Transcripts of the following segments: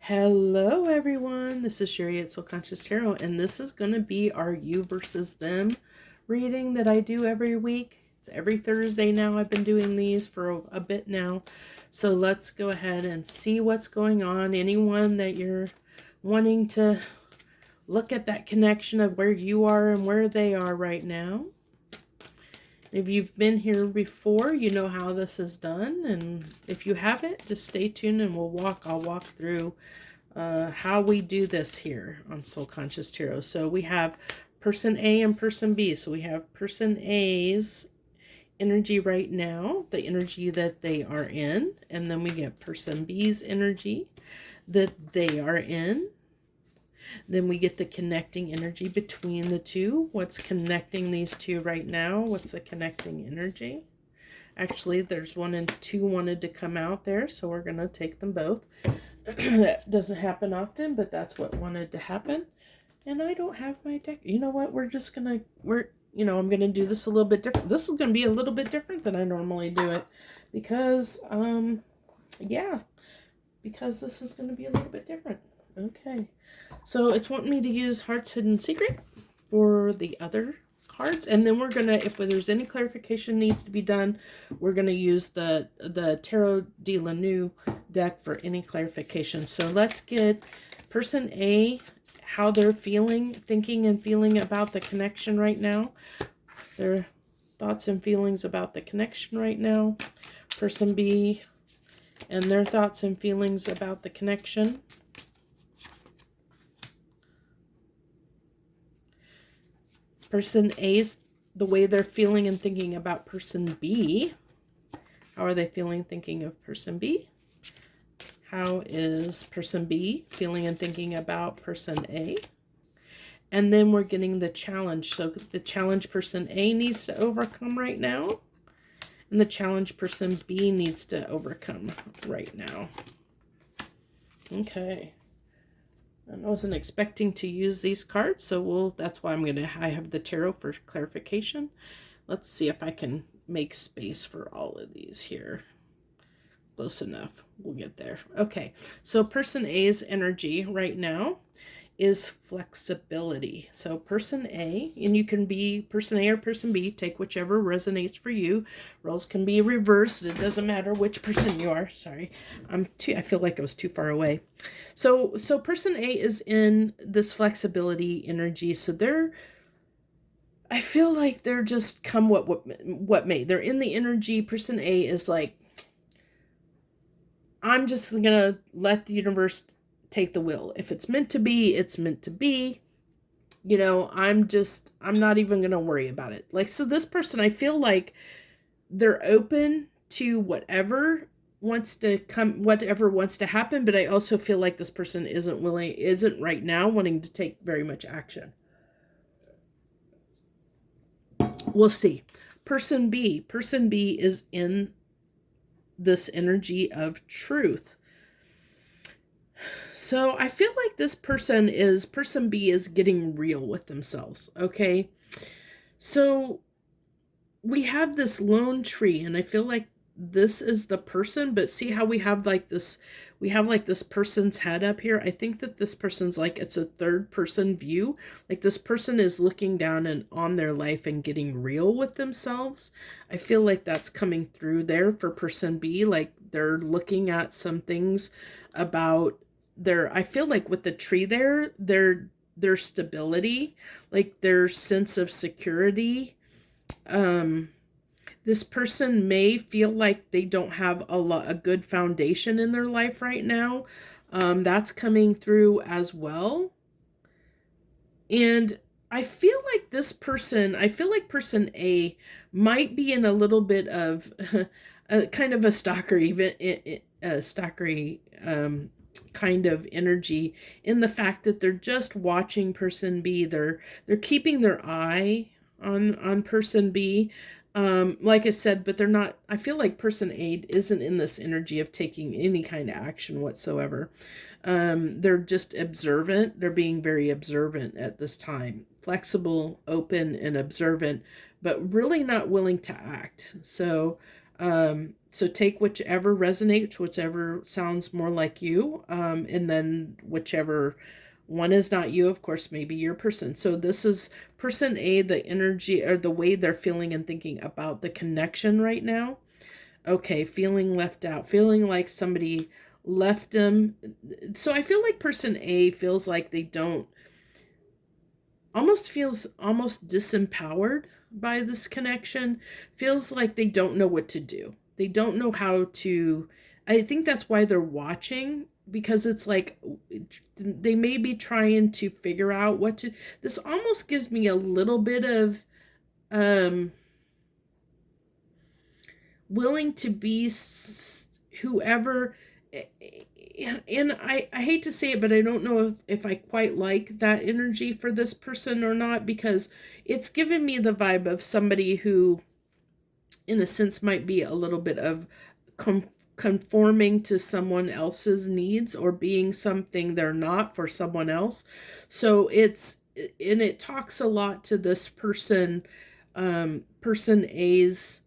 Hello everyone, this is Sherry at Soul Conscious Tarot, and this is going to be our you versus them reading that I do every week. It's every Thursday now. I've been doing these for a bit now. So let's go ahead and see what's going on. Anyone that you're wanting to look at that connection of where you are and where they are right now. If you've been here before, you know how this is done. And if you haven't, just stay tuned and I'll walk through how we do this here on Soul Conscious Tarot. So we have person A and person B. So we have person A's energy right now, the energy that they are in. And then we get person B's energy that they are in. Then we get the connecting energy between the two. What's connecting these two right now? What's the connecting energy? Actually, there's 1 and 2 wanted to come out there, so we're going to take them both. That doesn't happen often, but that's what wanted to happen. And I don't have my deck. You know what? I'm going to do this a little bit different. This is going to be a little bit different than I normally do it because this is going to be a little bit different. Okay, so it's wanting me to use Heart's Hidden Secret for the other cards, and then we're gonna, if there's any clarification needs to be done, we're gonna use the Tarot de la New deck for any clarification. So let's get person A, how they're thinking and feeling about the connection right now. Their thoughts and feelings about the connection right now. Person B and their thoughts and feelings about the connection. Person A's, the way they're feeling and thinking about person B. How are they feeling, thinking of person B? How is person B feeling and thinking about person A? And then we're getting the challenge. So the challenge person A needs to overcome right now. And the challenge person B needs to overcome right now. Okay. I wasn't expecting to use these cards, so that's why I have the tarot for clarification. Let's see if I can make space for all of these here. Close enough. We'll get there. Okay, so person A's energy right now is flexibility. So person A, and you can be person A or person B, take whichever resonates for you. Roles can be reversed. It doesn't matter which person you are. Sorry, I feel like I was too far away. So person A is in this flexibility energy. So I feel like they're just come what may. They're in the energy. Person A is like, I'm just gonna let the universe take the wheel. If it's meant to be, it's meant to be. You know, I'm not even going to worry about it. Like, so this person, I feel like they're open to whatever wants to happen, but I also feel like this person isn't right now wanting to take very much action. We'll see. Person B is in this energy of truth. So I feel like person B is getting real with themselves. Okay. So we have this lone tree, and I feel like this is the person, but see how we have this person's head up here. I think that this person's like, it's a third person view. Like this person is looking down and on their life and getting real with themselves. I feel like that's coming through there for person B. Like they're looking at some things about I feel like with the tree there, their stability, like their sense of security. This person may feel like they don't have a good foundation in their life right now. That's coming through as well. And I feel like person A might be in a little bit of a kind of a stalkery kind of energy, in the fact that they're just watching person B. They're keeping their eye on person B. Like I said, but they're not, I feel like person A isn't in this energy of taking any kind of action whatsoever. They're just observant. They're being very observant at this time. Flexible, open, and observant, but really not willing to act. So So take whichever resonates, whichever sounds more like you, and then whichever one is not you, of course, maybe your person. So this is person A, the energy or the way they're feeling and thinking about the connection right now. Okay, feeling left out, feeling like somebody left them. So I feel like person A feels like they don't, almost feels almost disempowered by this connection, feels like they don't know what to do. They don't know how to, I think that's why they're watching, because it's like they may be trying to figure out what to, this almost gives me a little bit of um willing to be whoever, and I hate to say it, but I don't know if I quite like that energy for this person or not, because it's given me the vibe of somebody who in a sense might be a little bit of conforming to someone else's needs or being something they're not for someone else. So it's, and it talks a lot to this person, person A's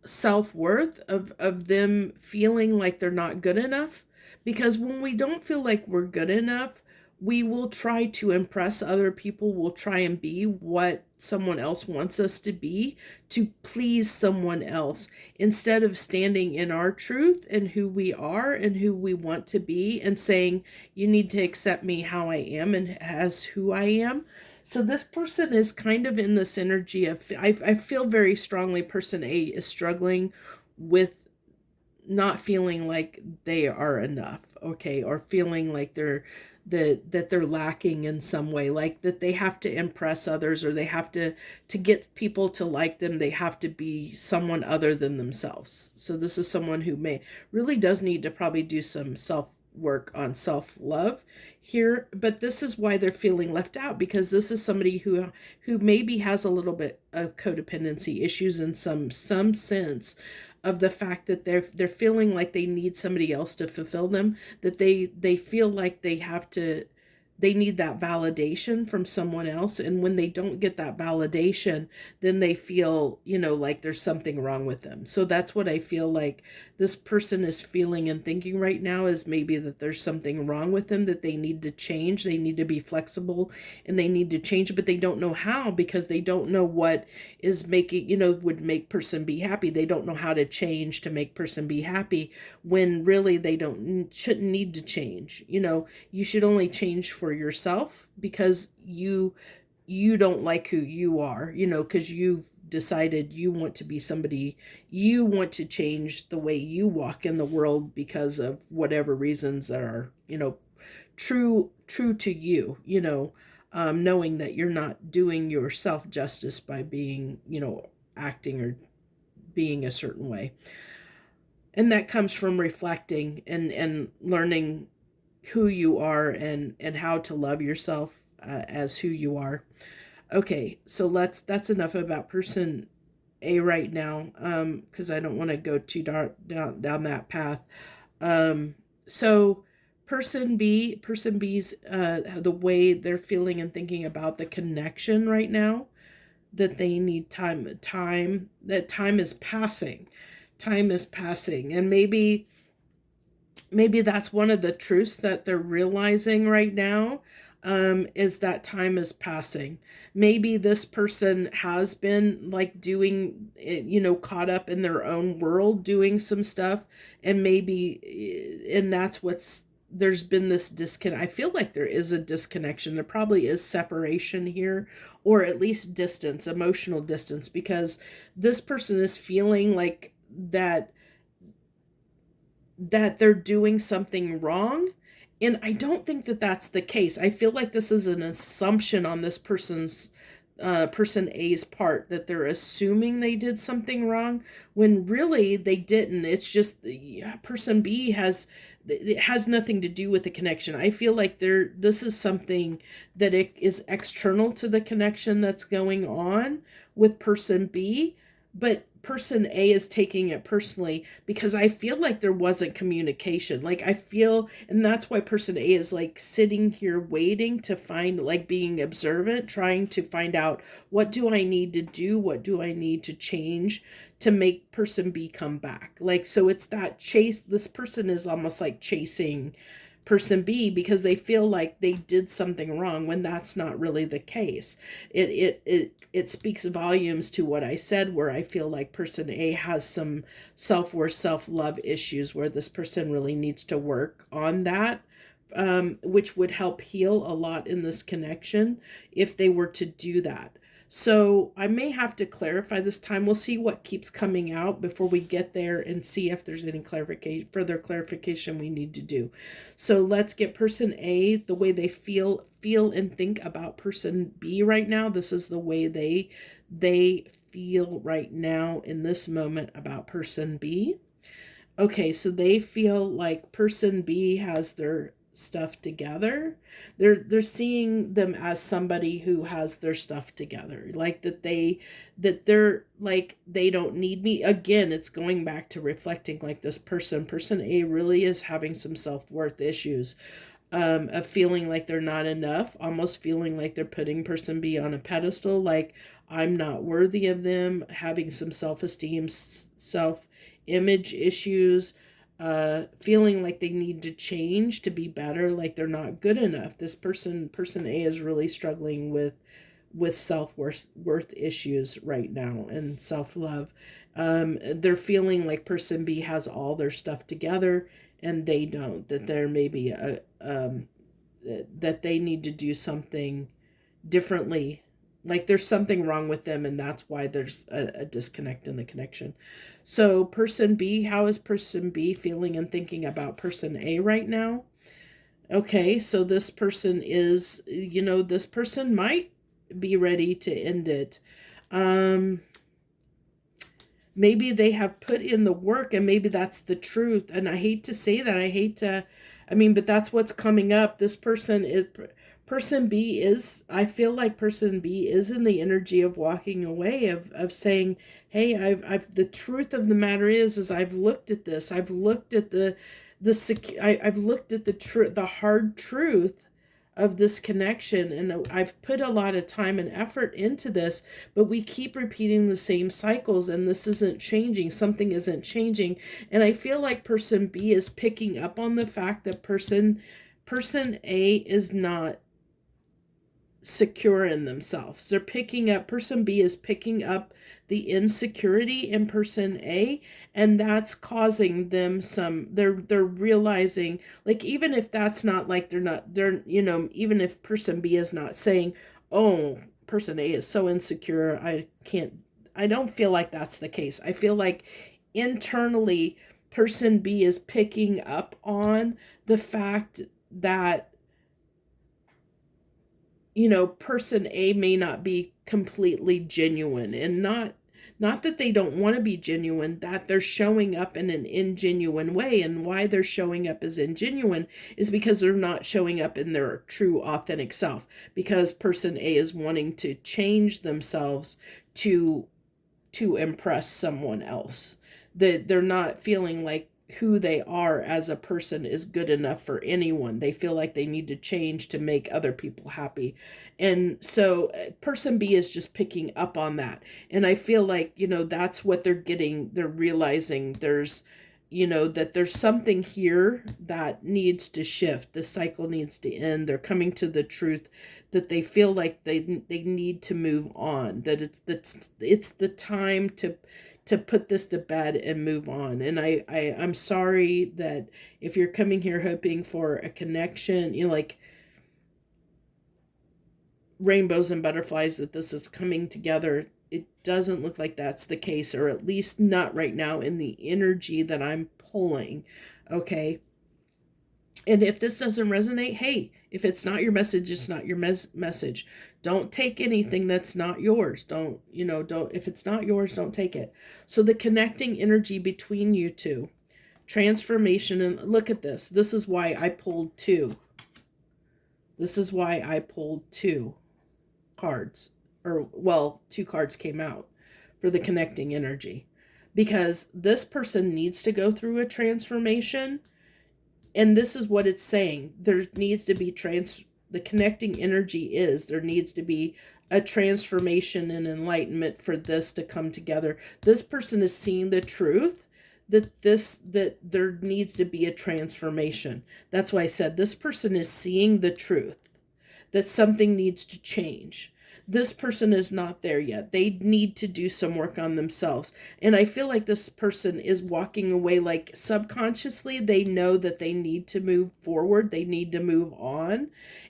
self-worth of them feeling like they're not good enough, because when we don't feel like we're good enough, we will try to impress other people, we'll try and be what someone else wants us to be, to please someone else, instead of standing in our truth and who we are and who we want to be, and saying, you need to accept me how I am and as who I am. So this person is kind of in this energy of, I feel very strongly person A is struggling with not feeling like they are enough, okay, or feeling like that they're lacking in some way, like that they have to impress others, or they have to get people to like them, they have to be someone other than themselves. So this is someone who may really does need to probably do some self work on self-love here, but this is why they're feeling left out, because this is somebody who maybe has a little bit of codependency issues in some sense of the fact that they're feeling like they need somebody else to fulfill them, that they feel like they need that validation from someone else, and when they don't get that validation, then they feel, like there's something wrong with them. So that's what I feel like this person is feeling and thinking right now, is maybe that there's something wrong with them, that they need to change, they need to be flexible, and they need to change, but they don't know how, because they don't know what is making, would make person be happy. They don't know how to change to make person be happy, when really they shouldn't need to change. You should only change for yourself, because you don't like who you are, because you've decided you want to be somebody, you want to change the way you walk in the world because of whatever reasons that are, true to you, knowing that you're not doing yourself justice by being, acting or being a certain way. And that comes from reflecting and learning who you are, and how to love yourself as who you are. Okay, so that's enough about person A right now, because I don't want to go too down that path. So person B's the way they're feeling and thinking about the connection right now, that they need that time is passing. Time is passing, and maybe that's one of the truths that they're realizing right now, is that time is passing. Maybe this person has been like doing, caught up in their own world doing some stuff, and and that's there's been this disconnect. I feel like there is a disconnection. There probably is separation here, or at least distance, emotional distance, because this person is feeling like that they're doing something wrong. And I don't think that that's the case. I feel like this is an assumption on this person A's part, that they're assuming they did something wrong, when really they didn't. It's just person B it has nothing to do with the connection. I feel like this is something that it is external to the connection that's going on with person B, but person A is taking it personally because I feel like there wasn't communication. Like I feel, and that's why person A is like sitting here waiting to find, like being observant, trying to find out, what do I need to do? What do I need to change to make person B come back? Like, so it's that chase. This person is almost like chasing person B because they feel like they did something wrong when that's not really the case. It speaks volumes to what I said, where I feel like person A has some self-worth, self-love issues where this person really needs to work on that, which would help heal a lot in this connection if they were to do that. So I may have to clarify this time. We'll see what keeps coming out before we get there and see if there's any further clarification we need to do. So let's get person A, the way they feel and think about person B right now. This is the way they feel right now in this moment about person B. Okay, so they feel like person B has their stuff together. They're seeing them as somebody who has their stuff together. Like they're like they don't need me. Again, it's going back to reflecting like this person A really is having some self-worth issues. Of feeling like they're not enough, almost feeling like they're putting person B on a pedestal, like I'm not worthy of them, having some self-esteem, self-image issues, feeling like they need to change to be better, like they're not good enough. This person A is really struggling with self-worth issues right now and self-love. They're feeling like person B has all their stuff together and they don't, that there may be that they need to do something differently, like there's something wrong with them and that's why there's a disconnect in the connection. So person B, how is person B feeling and thinking about person A right now? Okay, so this person is, this person might be ready to end it. Maybe they have put in the work and maybe that's the truth. And I hate to say that. But that's what's coming up. Person B is, I feel like person B is in the energy of walking away, of saying, hey, the truth of the matter is I've looked at this. I've looked at I've looked at the hard truth of this connection, and I've put a lot of time and effort into this, but we keep repeating the same cycles and this isn't changing. Something isn't changing. And I feel like person B is picking up on the fact that person A is not secure in themselves. Person B is picking up the insecurity in person A, and that's causing them they're realizing, like, even if that's not like even if person B is not saying, oh, person A is so insecure, I don't feel like that's the case. I feel like internally person B is picking up on the fact that person A may not be completely genuine, and not that they don't want to be genuine, that they're showing up in an ingenuine way. And why they're showing up as ingenuine is because they're not showing up in their true authentic self, because person A is wanting to change themselves to impress someone else. That they're not feeling like who they are as a person is good enough for anyone. They feel like they need to change to make other people happy. And so person B is just picking up on that. And I feel like, that's what they're getting. They're realizing that there's something here that needs to shift. The cycle needs to end. They're coming to the truth that they feel like they need to move on, that it's the time to put this to bed and move on. And I'm sorry that if you're coming here hoping for a connection, like rainbows and butterflies, that this is coming together, it doesn't look like that's the case, or at least not right now in the energy that I'm pulling. Okay. And if this doesn't resonate, hey, if it's not your message, it's not your message. Don't take anything that's not yours. If it's not yours, don't take it. So the connecting energy between you two, transformation, and look at this. This is why I pulled two. This is why I pulled two cards, two cards came out for the connecting energy. because this person needs to go through a transformation. And this is what it's saying. There needs to be the connecting energy is there needs to be a transformation and enlightenment for this to come together. This person is seeing the truth that there needs to be a transformation. That's why I said this person is seeing the truth that something needs to change. This person is not there yet. They need to do some work on themselves. And I feel like this person is walking away, like subconsciously, they know that they need to move forward. They need to move on.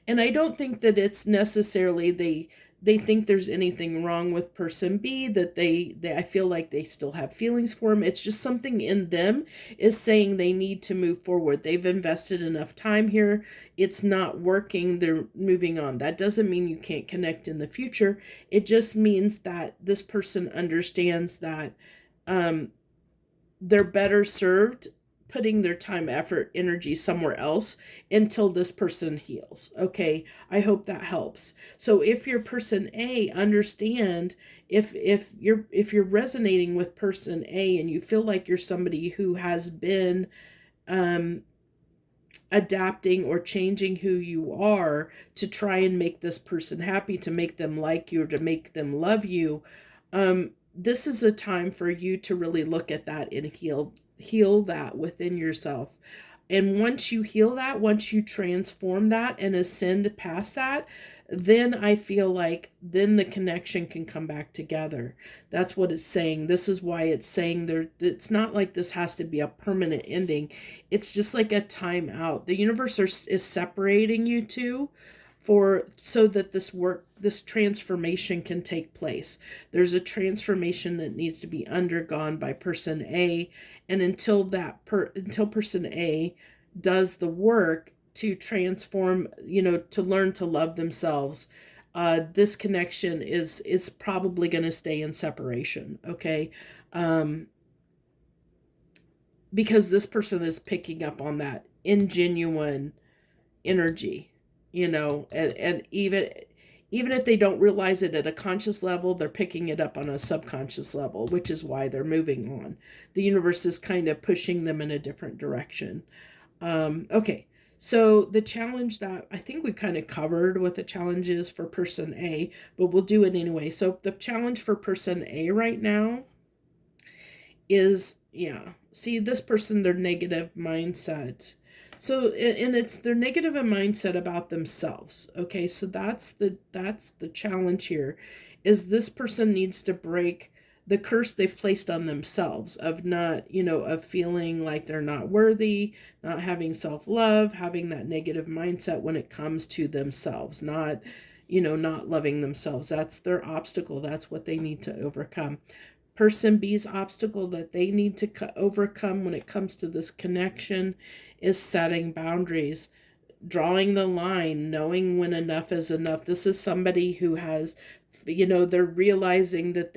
And I don't think that it's necessarily they think there's anything wrong with person B, that they I feel like they still have feelings for him. It's just something in them is saying they need to move forward. They've invested enough time here. It's not working. They're moving on. That doesn't mean you can't connect in the future. It just means that this person understands that they're better served putting their time, effort, energy somewhere else until this person heals. Okay, I hope that helps. So if you're person A, understand if you're resonating with person A and you feel like you're somebody who has been adapting or changing who you are to try and make this person happy, to make them like you, or to make them love you, this is a time for you to really look at that and heal that within yourself. And once you heal that, once you transform that and ascend past that, then I feel like then the connection can come back together. That's what it's saying. This is why it's saying there. It's not like this has to be a permanent ending. It's just like a time out. The universe is separating you two so that this transformation can take place. There's a transformation that needs to be undergone by person A, and until person A does the work to transform, to learn to love themselves, this connection is probably going to stay in separation. Okay, because this person is picking up on that ingenuine energy, and even if they don't realize it at a conscious level, they're picking it up on a subconscious level, which is why they're moving on. The universe is kind of pushing them in a different direction. Okay, so the challenge that I think we kind of covered what the challenge is for person A, but we'll do it anyway. So the challenge for person A right now is, see this person, their negative mindset. So, and it's their negative mindset about themselves. Okay, so that's the challenge here, is this person needs to break the curse they've placed on themselves of not, of feeling like they're not worthy, not having self-love, having that negative mindset when it comes to themselves, not loving themselves. That's their obstacle. That's what they need to overcome. Person B's obstacle that they need to overcome when it comes to this connection is setting boundaries, drawing the line, knowing when enough is enough. This is somebody who has, they're realizing that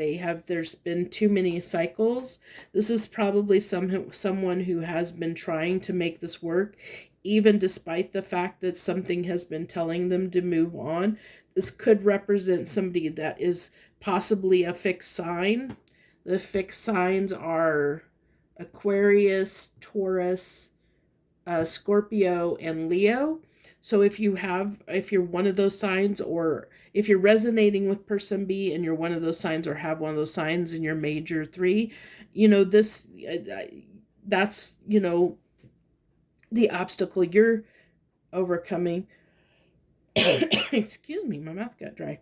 there's been too many cycles. This is probably someone who has been trying to make this work, even despite the fact that something has been telling them to move on. This could represent somebody that is possibly a fixed sign. The fixed signs are Aquarius, Taurus, Scorpio, and Leo. So if you're one of those signs, or if you're resonating with person B and you're one of those signs, or have one of those signs in your major 3, that's the obstacle you're overcoming. Excuse me, my mouth got dry.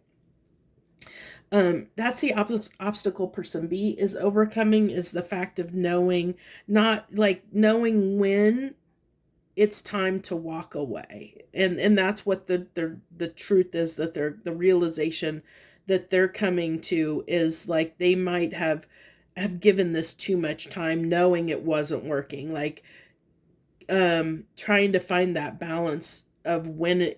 That's the obstacle person B is overcoming, is the fact of knowing when it's time to walk away. And that's what the truth is, that the realization that they're coming to is like they might have given this too much time, knowing it wasn't working, like trying to find that balance of when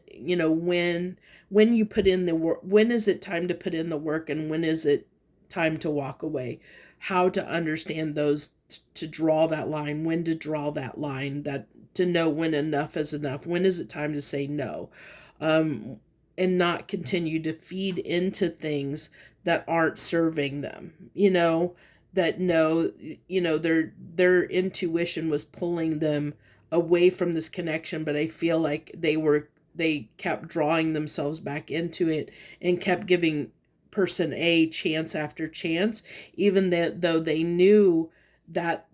you put in the work, when is it time to put in the work, and when is it time to walk away. How to understand those, to draw that line, when to draw that line, that to know when enough is enough, when is it time to say no, and not continue to feed into things that aren't serving them. that know, their intuition was pulling them away from this connection, but I feel like they kept drawing themselves back into it and kept giving person A chance after chance, even though they knew that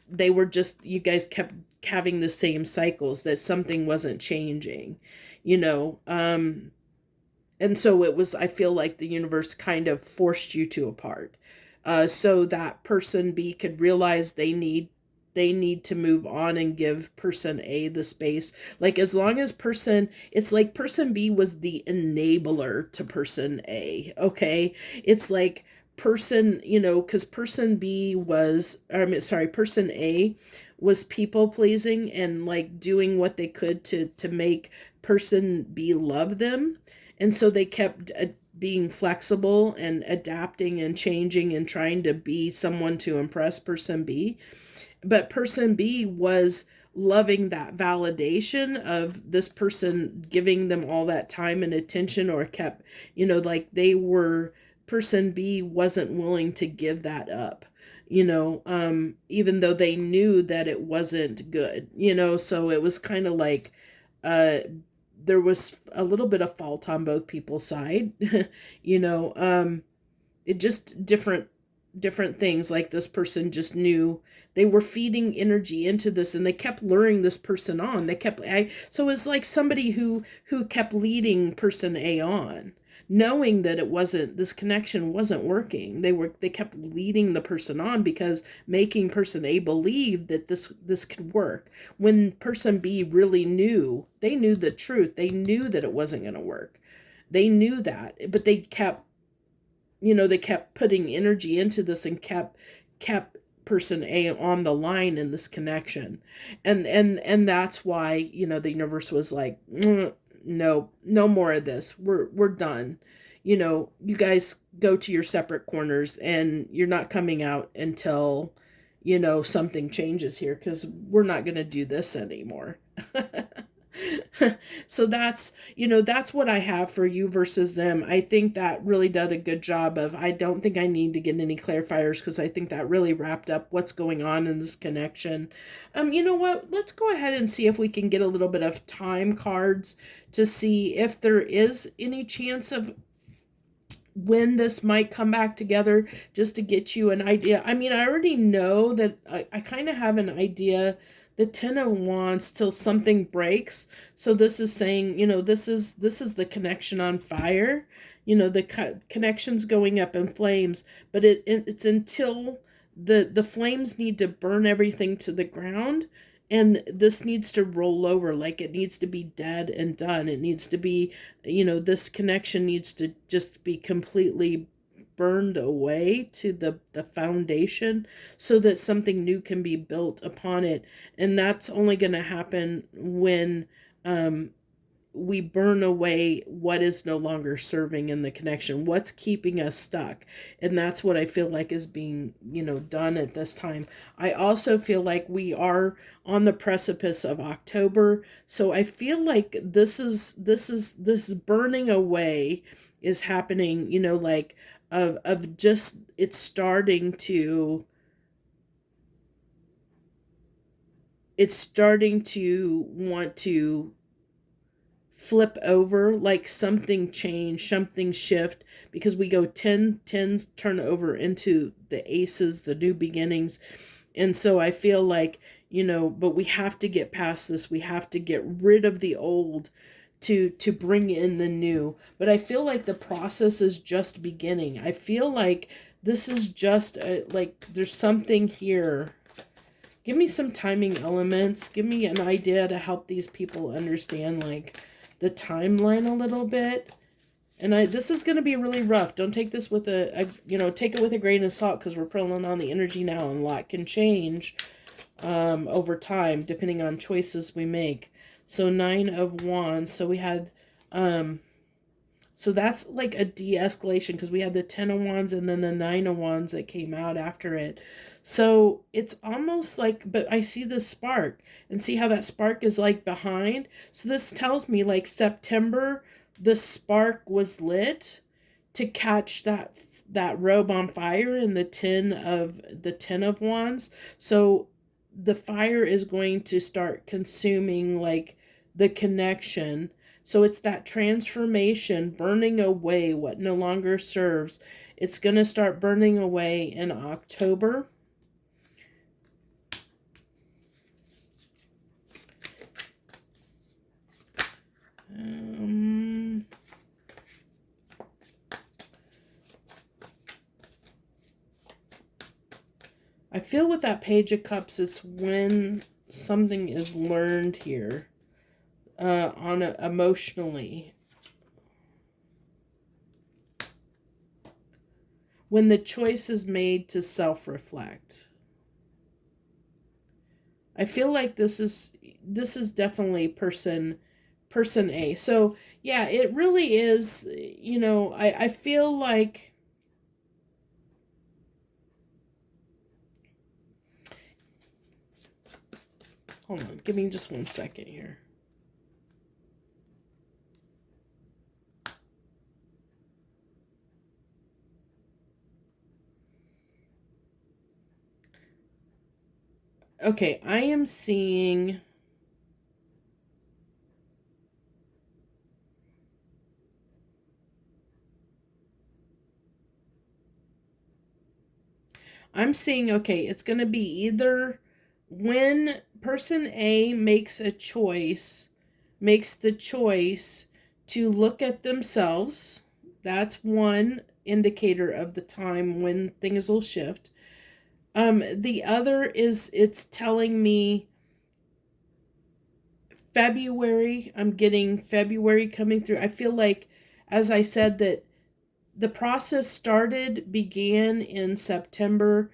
they were just, you guys kept having the same cycles, that something wasn't changing, you know. And so it was, I feel like the universe kind of forced you to apart, so that person B could realize they need to move on and give person A the space. Like, as long as it's like person B was the enabler to person A, okay? It's like because person B was, I mean, sorry, person A was people pleasing and like doing what they could to make person B love them. And so they kept being flexible and adapting and changing and trying to be someone to impress person B. But person B was loving that validation of this person giving them all that time and attention, or kept, like person B wasn't willing to give that up, even though they knew that it wasn't good, so it was kind of like, uh, there was a little bit of fault on both people's side, you know, it just different things. Like, this person just knew they were feeding energy into this, and they kept luring this person on. So it was like somebody who kept leading person A on, knowing that this connection wasn't working. They kept leading the person on, because making person A believe that this could work, when person B really knew, they knew the truth. They knew that it wasn't going to work. They knew that, but they kept putting energy into this, and kept person A on the line in this connection. And that's why, the universe was like, no, no more of this. We're done. You guys go to your separate corners, and you're not coming out until, something changes here, because we're not going to do this anymore. So that's what I have for you versus them. I think that really did a good job of, I don't think I need to get any clarifiers, because I think that really wrapped up what's going on in this connection. You know what? Let's go ahead and see if we can get a little bit of time cards to see if there is any chance of when this might come back together, just to get you an idea. I mean, I already know that I kind of have an idea. The Ten of Wands, till something breaks. So this is saying, this is the connection on fire. The connection's going up in flames, but it's until the flames need to burn everything to the ground, and this needs to roll over. Like, it needs to be dead and done. It needs to be, this connection needs to just be completely burned away to the foundation, so that something new can be built upon it. And that's only going to happen when we burn away what is no longer serving in the connection, what's keeping us stuck. And that's what I feel like is being, done at this time. I also feel like we are on the precipice of October. So I feel like this burning away is happening, like, of just, it's starting to want to flip over, like something change, something shift, because we go 10s turn over into the aces, the new beginnings. And so I feel like, but we have to get past this. We have to get rid of the old to bring in the new. But I feel like the process is just beginning. I feel like this is just like, there's something here. Give me some timing elements. Give me an idea to help these people understand, like, the timeline a little bit. And this is going to be really rough. Don't take this with take it with a grain of salt, because we're pulling on the energy now, and a lot can change over time, depending on choices we make. So 9 of Wands. So we had, so that's like a de-escalation, because we had the 10 of Wands and then the 9 of Wands that came out after it. So it's almost like, but I see this spark, and see how that spark is like behind. So this tells me, like, September, the spark was lit, to catch that robe on fire in the ten of wands. So the fire is going to start consuming like the connection. So it's that transformation, burning away what no longer serves. It's going to start burning away in October. I feel with that Page of Cups, it's when something is learned here emotionally. When the choice is made to self-reflect. I feel like this is definitely person A. So yeah, it really is, I feel like hold on, give me just 1 second here. Okay, I am seeing okay, it's going to be either when person A makes the choice to look at themselves. That's one indicator of the time when things will shift. The other is it's telling me February. I'm getting February coming through. I feel like, as I said, that the process began in September.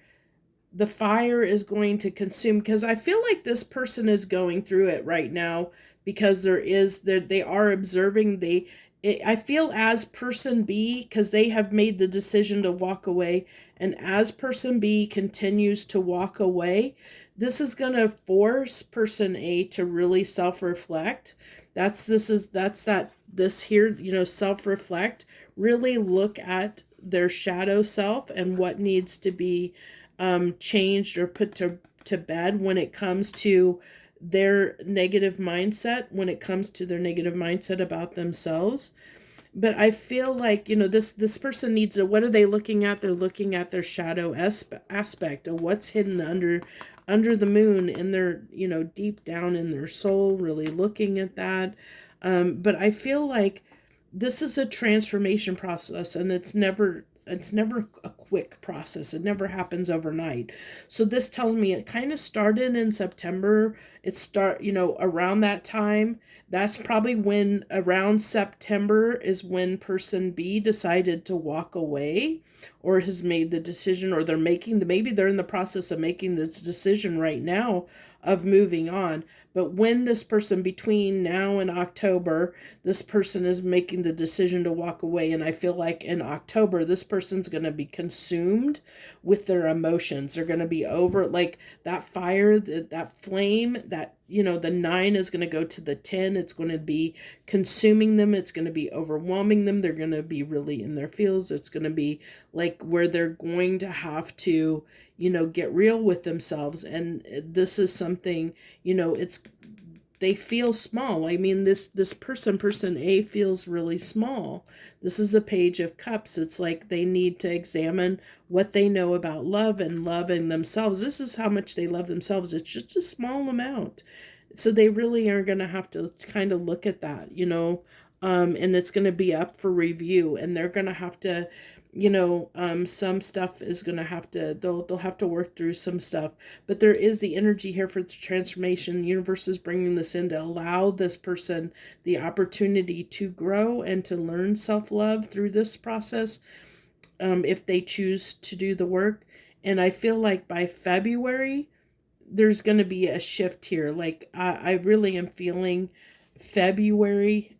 The fire is going to consume, because I feel like this person is going through it right now, because they are observing. I feel as person B, because they have made the decision to walk away, and as person B continues to walk away, this is going to force person A to really self-reflect. This here, self-reflect, really look at their shadow self and what needs to be changed or put to bed when it comes to their negative mindset, about themselves. But I feel like, this person needs what are they looking at? They're looking at their shadow aspect of what's hidden under the moon in their, deep down in their soul, really looking at that. But I feel like this is a transformation process, and it's never a quick process. It never happens overnight. So this tells me it kind of started in September. Around that time. That's probably when, around September, is when person B decided to walk away, or has made the decision, or maybe they're in the process of making this decision right now of moving on. But when this person, between now and October, this person is making the decision to walk away. And I feel like in October, this person's going to be consumed with their emotions. They're going to be over, like that fire, that flame, that, the 9 is going to go to the 10. It's going to be consuming them. It's going to be overwhelming them. They're going to be really in their feels. It's going to be like where they're going to have to, get real with themselves. And this is something, they feel small. I mean, this person A, feels really small. This is a Page of Cups. It's like they need to examine what they know about love and loving themselves. This is how much they love themselves. It's just a small amount. So they really are going to have to kind of look at that, and it's going to be up for review, and they're going to have to, some stuff is going to have to, they'll have to work through some stuff. But there is the energy here for the transformation. The universe is bringing this in to allow this person the opportunity to grow and to learn self-love through this process, if they choose to do the work. And I feel like by February, there's going to be a shift here. Like, I really am feeling February,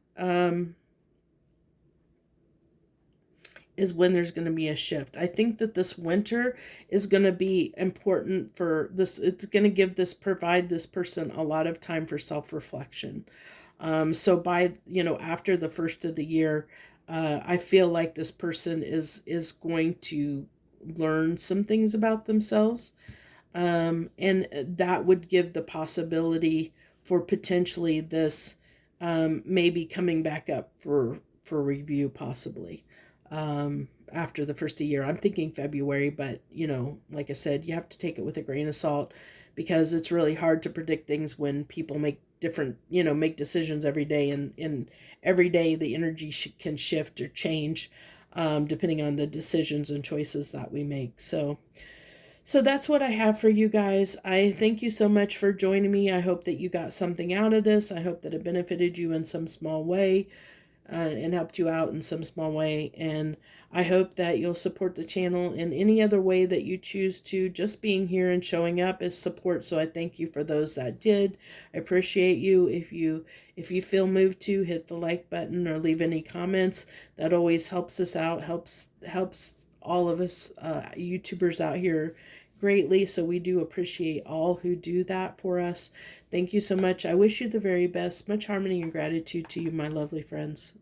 is when there's going to be a shift. I think that this winter is going to be important for this. It's going to provide this person a lot of time for self-reflection. So by, after the first of the year, I feel like this person is going to learn some things about themselves, and that would give the possibility for potentially this maybe coming back up for review, possibly after the first of the year. I'm thinking February, but like I said, you have to take it with a grain of salt, because it's really hard to predict things when people make different, make decisions every day, and every day the energy can shift or change, depending on the decisions and choices that we make. So that's what I have for you guys. I thank you so much for joining me. I hope that you got something out of this. I hope that it benefited you in some small way, and helped you out in some small way. And I hope that you'll support the channel in any other way that you choose to. Just being here and showing up is support. So I thank you for those that did. I appreciate you. If you feel moved to, hit the like button or leave any comments. That always helps us out, helps all of us YouTubers out here greatly. So we do appreciate all who do that for us. Thank you so much. I wish you the very best. Much harmony and gratitude to you, my lovely friends.